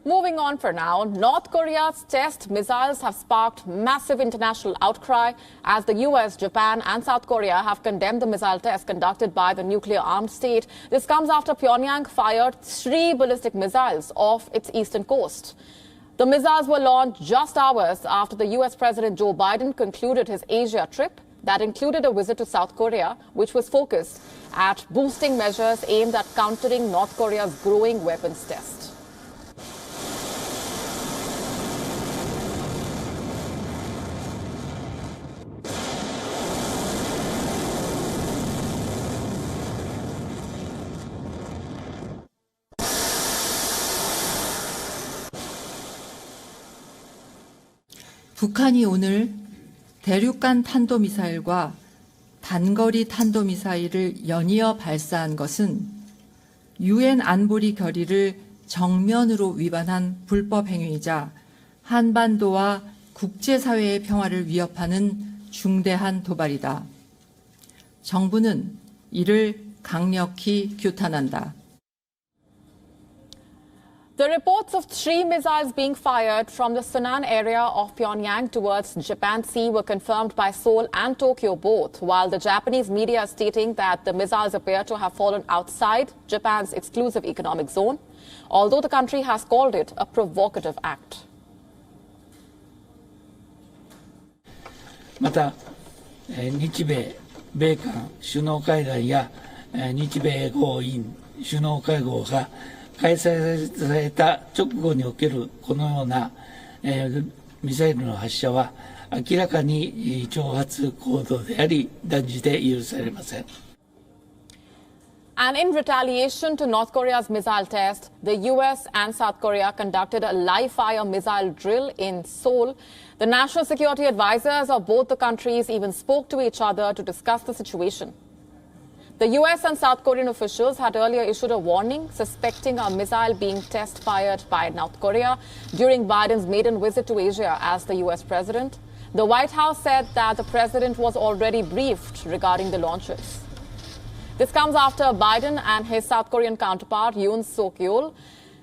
Moving on for now, North Korea's test missiles have sparked massive international outcry as the US, Japan and South Korea have condemned the missile test conducted by the nuclear-armed state. This comes after Pyongyang fired 3 ballistic missiles off its eastern coast. The missiles were launched just hours after the US President Joe Biden concluded his Asia trip that included a visit to South Korea, which was focused at boosting measures aimed at countering North Korea's growing weapons test. 북한이 오늘 대륙간 탄도미사일과 단거리 탄도미사일을 연이어 발사한 것은 유엔 안보리 결의를 정면으로 위반한 불법 행위이자 한반도와 국제사회의 평화를 위협하는 중대한 도발이다. 정부는 이를 강력히 규탄한다. The reports of 3 missiles being fired from the Sunan area of Pyongyang towards Japan Sea were confirmed by Seoul and Tokyo both, while the Japanese media is stating that the missiles appear to have fallen outside Japan's exclusive economic zone, although the country has called it a provocative act. また、日米、米韓首脳会談や日米豪印首脳会合が開催された直後におけるこのような、ミサイルの発射は明らかに挑発行動であり断じて許されません。And in retaliation to North Korea's missile test, the US and South Korea conducted a live-fire missile drill in Seoul. The national security advisors of both the countries even spoke to each other to discuss the situation. The US and South Korean officials had earlier issued a warning suspecting a missile being test-fired by North Korea during Biden's maiden visit to Asia as the US president. The White House said that the president was already briefed regarding the launches. This comes after Biden and his South Korean counterpart, Yoon Suk-yeol,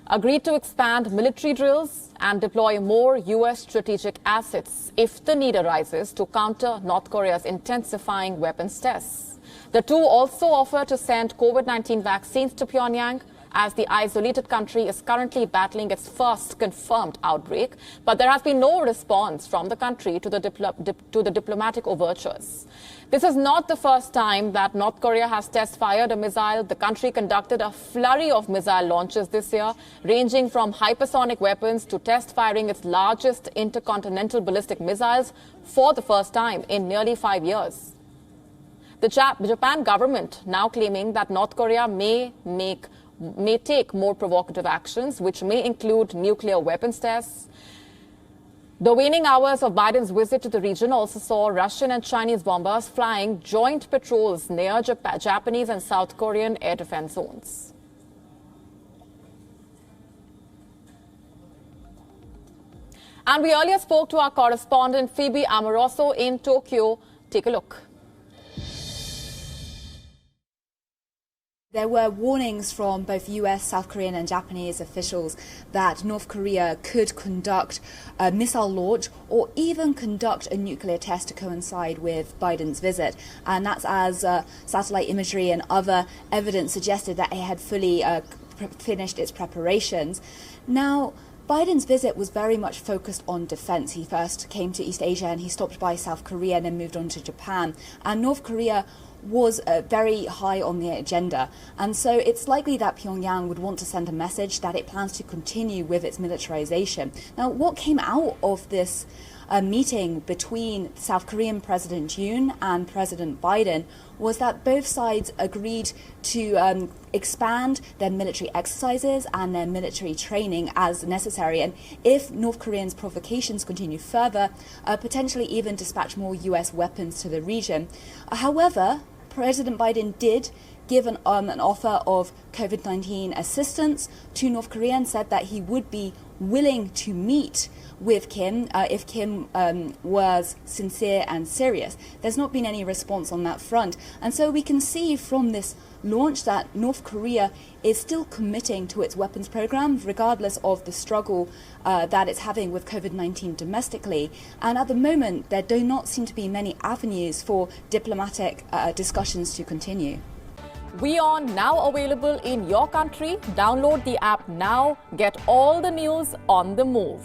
agreed to expand military drills and deploy more US strategic assets if the need arises to counter North Korea's intensifying weapons tests. The two also offer to send COVID-19 vaccines to Pyongyang as the isolated country is currently battling its first confirmed outbreak, but there has been no response from the country to the diplomatic overtures. This is not the first time that North Korea has test-fired a missile. The country conducted a flurry of missile launches this year, ranging from hypersonic weapons to test-firing its largest intercontinental ballistic missiles for the first time in nearly 5 years. The Japan government now claiming that North Korea may take more provocative actions, which may include nuclear weapons tests. The waning hours of Biden's visit to the region also saw Russian and Chinese bombers flying joint patrols near Japanese and South Korean air defense zones. And we earlier spoke to our correspondent Phoebe Amoroso in Tokyo. Take a look. There were warnings from both US, South Korean and Japanese officials that North Korea could conduct a missile launch or even conduct a nuclear test to coincide with Biden's visit. And that's as satellite imagery and other evidence suggested that it had fully finished its preparations. Now, Biden's visit was very much focused on defense. He first came to East Asia and he stopped by South Korea and then moved on to Japan. And North Korea was very high on the agenda. And so it's likely that Pyongyang would want to send a message that it plans to continue with its militarization. Now, what came out of this meeting between South Korean President Yoon and President Biden was that both sides agreed to expand their military exercises and their military training as necessary. And if North Koreans' provocations continue further, potentially even dispatch more US weapons to the region. However, President Biden did give an offer of COVID-19 assistance to North Korea and said that he would be willing to meet with Kim if Kim was sincere and serious. There's not been any response on that front. And so we can see from this launched that North Korea is still committing to its weapons program, regardless of the struggle that it's having with COVID-19 domestically. And at the moment, there do not seem to be many avenues for diplomatic discussions to continue. WION now available in your country. Download the app now. Get all the news on the move.